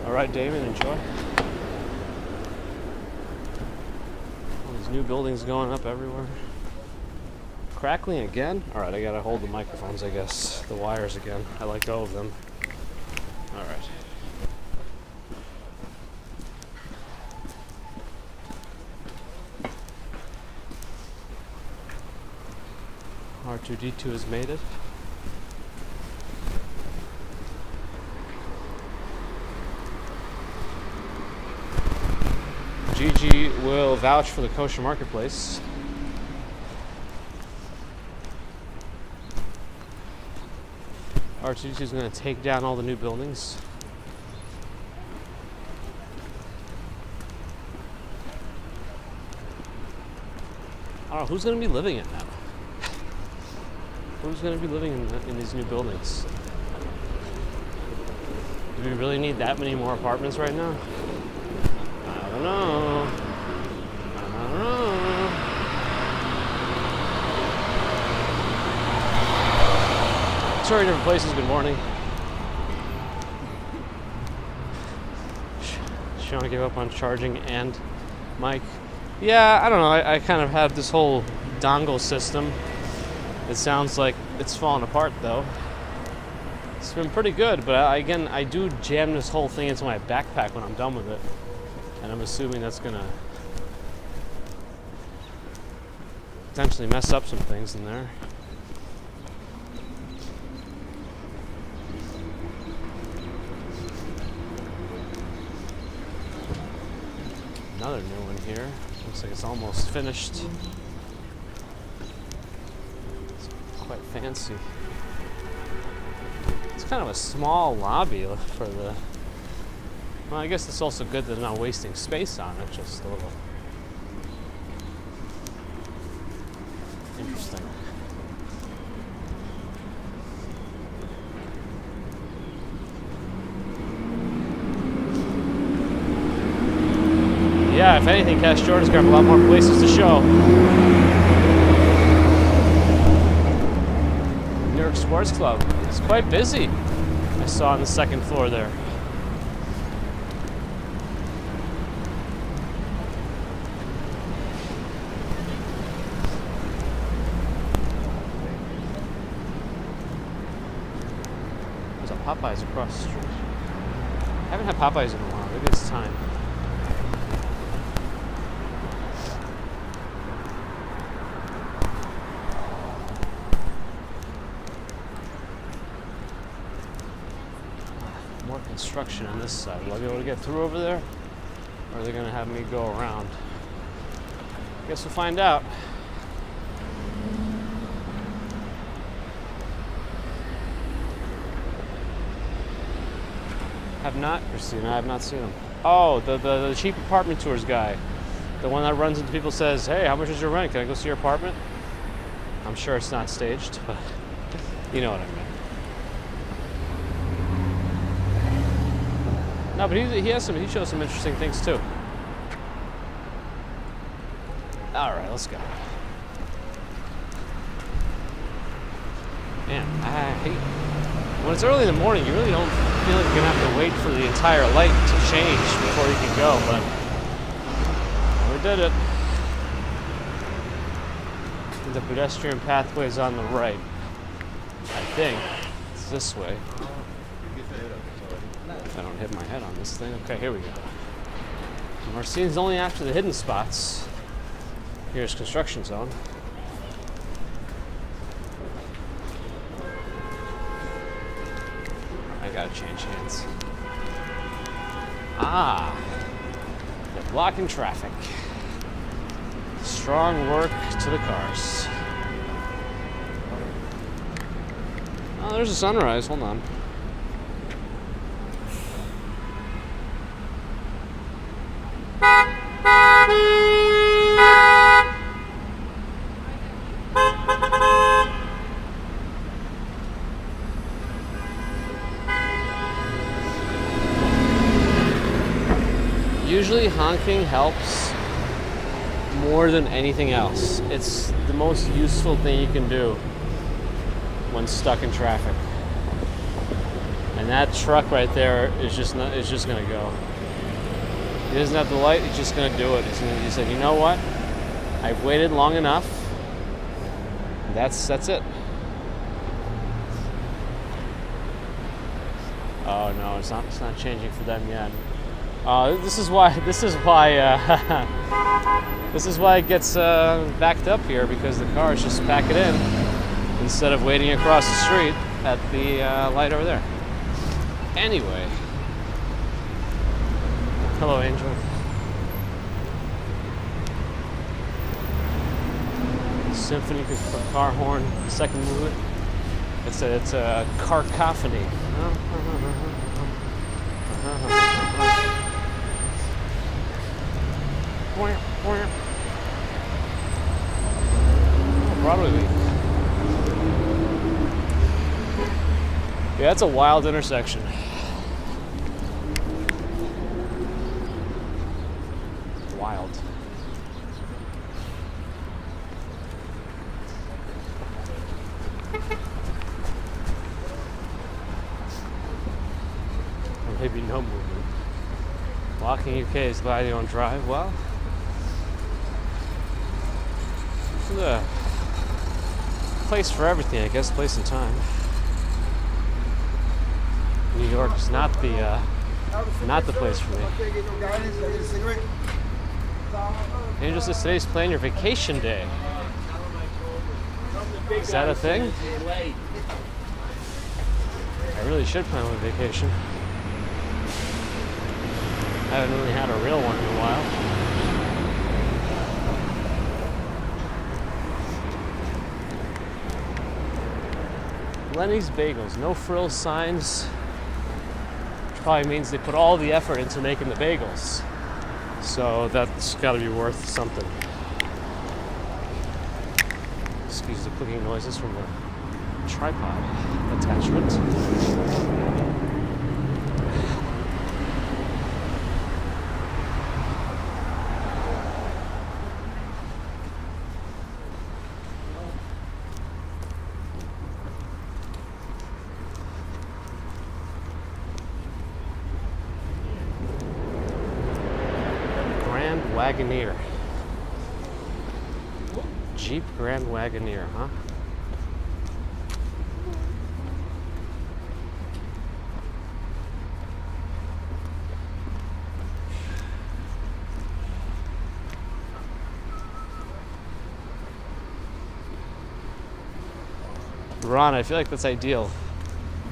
All right, Damon, enjoy. All these new buildings going up everywhere. Crackling again? All right, I gotta hold the microphones, I guess. The wires again. I let go of them. All right. R2D2 has made it. Gigi will vouch for the kosher marketplace. R2D2 is going to take down all the new buildings. I don't know, who's going to be living in now? Who's going to be living in these new buildings? Do we really need that many more apartments right now? I don't know. I don't know. Sorry, different places. Good morning. Sean gave up on charging and mic. Yeah, I don't know. I kind of had this whole dongle system. It sounds like it's falling apart, though. It's been pretty good, but I do jam this whole thing into my backpack when I'm done with it. And I'm assuming that's going to potentially mess up some things in there. Another new one here. Looks like it's almost finished. Quite fancy. It's kind of a small lobby for the. Well, I guess it's also good that they're not wasting space on it. Just a little interesting. Yeah, if anything, Cash Jordan's got a lot more places to show. New York Sports Club. It's quite busy. I saw on the second floor there. There's a Popeyes across the street. I haven't had Popeyes in a while. Maybe it's time. More construction on this side. Will I be able to get through over there? Or are they going to have me go around? Guess we'll find out. Have not, Christina. I have not seen him. Oh, the cheap apartment tours guy. The one that runs into people, says, hey, how much is your rent? Can I go see your apartment? I'm sure it's not staged, but you know what I mean. No, but he shows some interesting things too. All right, let's go. Man, I hate when it's early in the morning. You really don't feel like you're gonna have to wait for the entire light to change before you can go, but we did it. The pedestrian pathway is on the right. I think it's this way. If I don't hit my head on this thing. Okay, here we go. Our scene's only after the hidden spots. Here's construction zone. I gotta change hands. Ah, they're blocking traffic. Strong work to the cars. Oh, there's a sunrise. Hold on. Usually honking helps more than anything else. It's the most useful thing you can do. when stuck in traffic. And that truck right there is just gonna go. He doesn't have the light, he's just gonna do it. He said, you know what? I've waited long enough. That's it. Oh no, it's not changing for them yet. This is why it gets backed up here, because the cars just pack it in instead of waiting across the street at the light over there. Anyway, hello, Angel. Symphony car horn, second movement. It's a cacophony. Broadway week. Yeah, that's a wild intersection. Wild. Or maybe no movement. Walking UK is glad you don't drive. Well, it's a place for everything, I guess. Place and time. New York is not the place for me. Angel says today's plan your vacation day. Is that a thing? I really should plan my vacation. I haven't really had a real one in a while. Lenny's Bagels, no frills signs. Which probably means they put all the effort into making the bagels. So that's got to be worth something. Excuse the clicking noises from the tripod attachment. Wagoneer. Jeep Grand Wagoneer, huh? Ron, I feel like that's ideal.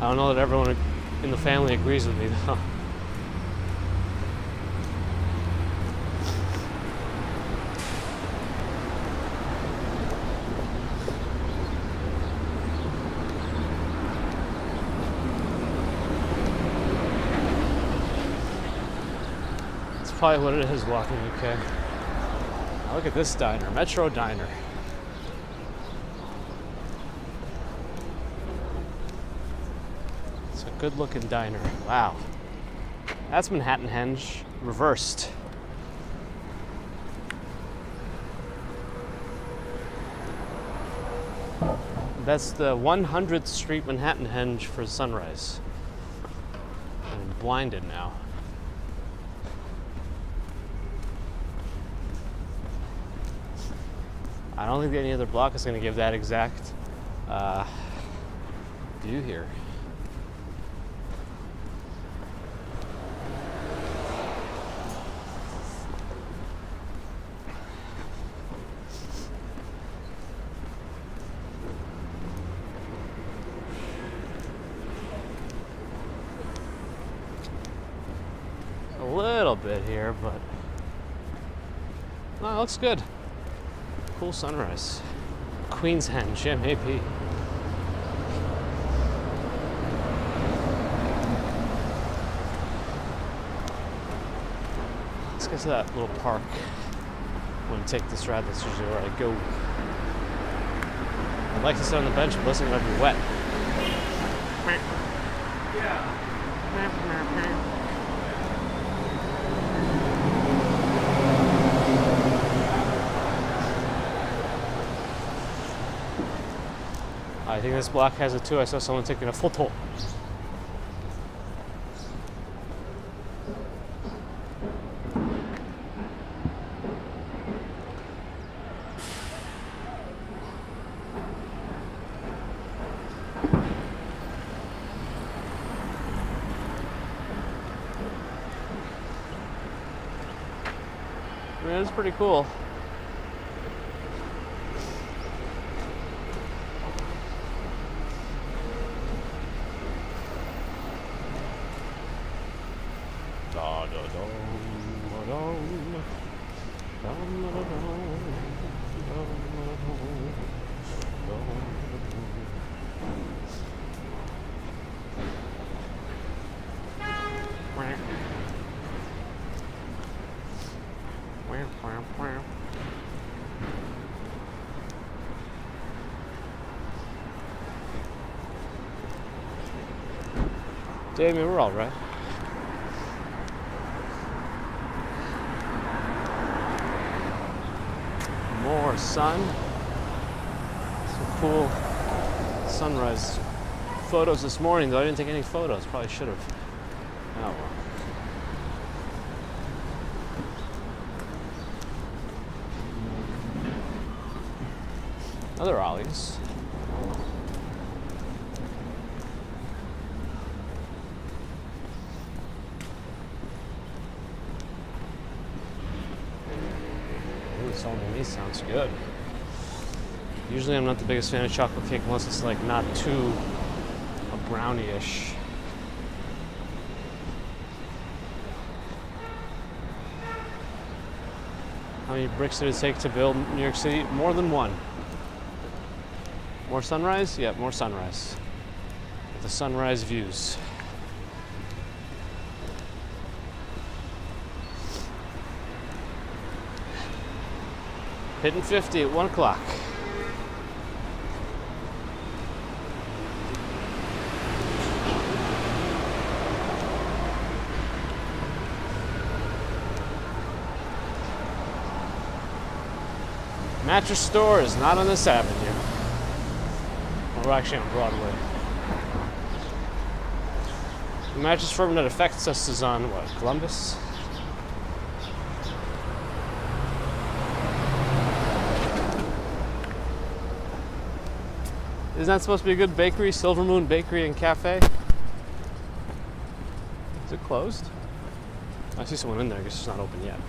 I don't know that everyone in the family agrees with me, though. Probably what it is walking UK. Now look at this diner, Metro Diner. It's a good looking diner. Wow. That's Manhattan Henge reversed. That's the 100th Street Manhattan Henge for sunrise. I'm blinded now. I don't think any other block is going to give that exact view here. A little bit here, but no, it looks good. Cool sunrise. Queen's Henge, MAP. Let's get to that little park. When I take this ride, that's usually where I go. I'd like to sit on the bench, but listen, it might be wet. Yeah. I I think this block has it too. I saw someone taking a photo. Man, it's pretty cool. Damien, we're all right. More sun. Some cool sunrise photos this morning, though I didn't take any photos. Probably should have. Oh well. Other ollies. Sounds good. Usually I'm not the biggest fan of chocolate cake unless it's like not too brownie-ish. How many bricks did it take to build New York City? More than one. More sunrise? Yeah, more sunrise. The sunrise views. Hitting 50 at 1 o'clock. Mattress store is not on this avenue. We're actually on Broadway. The mattress firm that affects us is on what, Columbus? Isn't that supposed to be a good bakery? Silver Moon Bakery and Cafe? Is it closed? I see someone in there. I guess it's not open yet.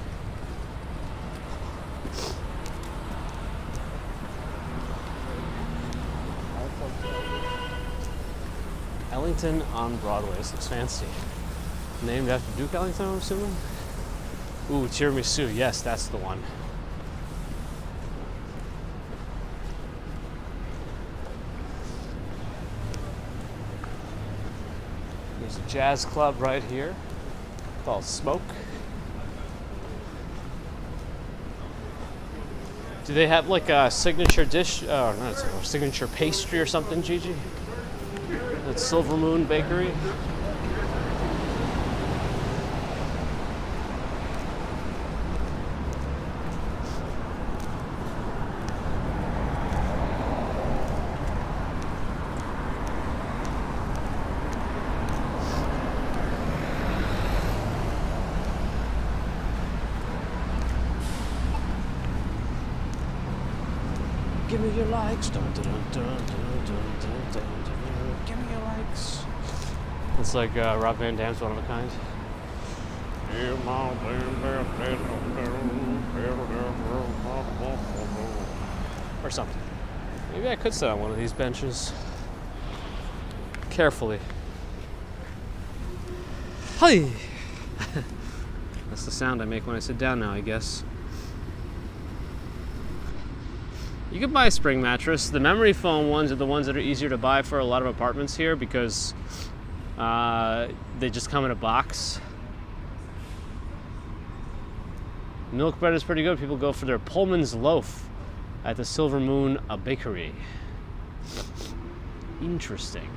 Ellington on Broadway. This looks fancy. Named after Duke Ellington, I'm assuming? Ooh, tiramisu. Yes, that's the one. There's a jazz club right here called Smoke. Do they have like a signature dish? Oh, no, it's a signature pastry or something, Gigi? That's Silver Moon Bakery. Give me your likes. Dun, dun, dun, dun, dun, dun, dun, dun. Give me your likes. It's like Rob Van Dam's One of a Kind. Or something. Maybe I could sit on one of these benches. Carefully. Hi! That's the sound I make when I sit down now, I guess. You could buy a spring mattress. The memory foam ones are the ones that are easier to buy for a lot of apartments here because they just come in a box. Milk bread is pretty good. People go for their Pullman's loaf at the Silver Moon Bakery. Interesting.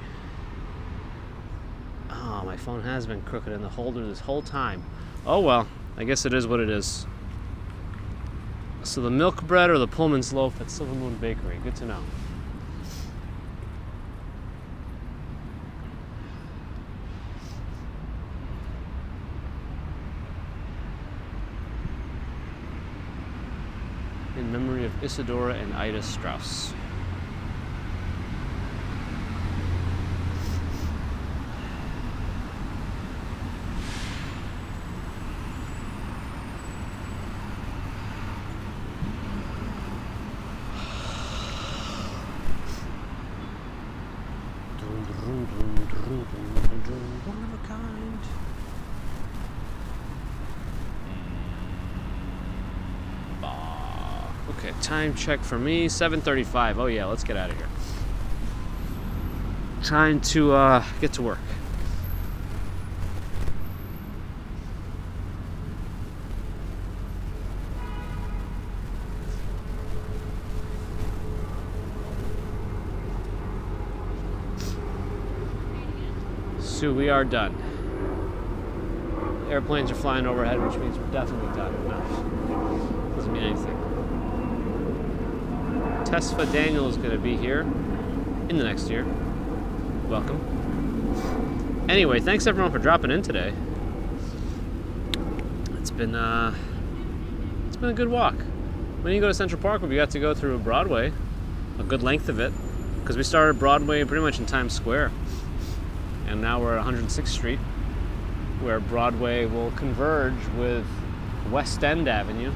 Oh, my phone has been crooked in the holder this whole time. Oh well, I guess it is what it is. So the milk bread or the Pullman's loaf at Silver Moon Bakery. Good to know. in memory of Isadora and Ida Strauss. One of a kind. Okay, time check for me, 7:35. Oh yeah, let's get out of here. Time to get to work. So we are done. Airplanes are flying overhead, which means we're definitely done. No, doesn't mean anything. Tesfa Daniel is going to be here in the next year. Welcome. Anyway, thanks everyone for dropping in today. It's been a good walk. When you go to Central Park, we got to go through Broadway, a good length of it, because we started Broadway pretty much in Times Square. And now we're at 106th Street, where Broadway will converge with West End Avenue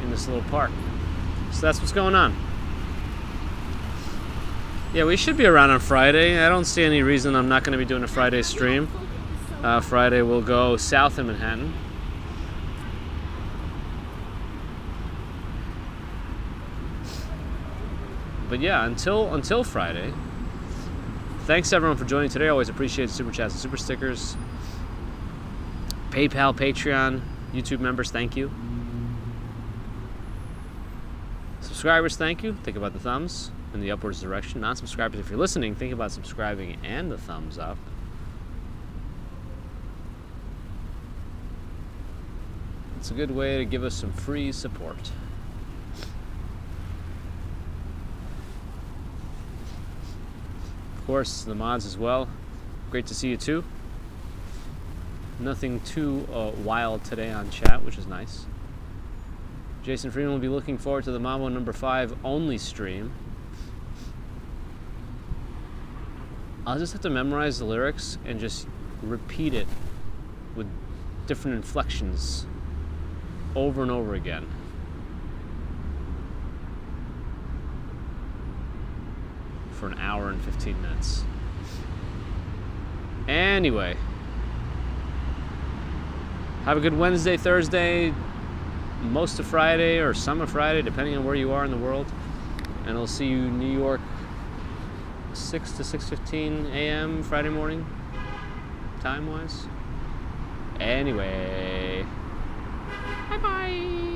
in this little park. So that's what's going on. Yeah, we should be around on Friday. I don't see any reason I'm not going to be doing a Friday stream. Friday we'll go south in Manhattan. But yeah, until Friday, thanks everyone for joining today. I always appreciate super chats and super stickers. PayPal, Patreon, YouTube members, thank you. Subscribers, thank you. Think about the thumbs in the upwards direction. Non-subscribers, if you're listening, think about subscribing and the thumbs up. It's a good way to give us some free support. Of course, the mods as well. Great to see you too. Nothing too wild today on chat, which is nice. Jason Freeman will be looking forward to the Mambo number 5 only stream. I'll just have to memorize the lyrics and just repeat it with different inflections over and over again. For an hour and 15 minutes. Anyway, have a good Wednesday, Thursday, most of Friday or some of Friday, depending on where you are in the world. And I'll see you in New York 6 to 6:15 a.m. Friday morning, time-wise. Anyway, bye-bye.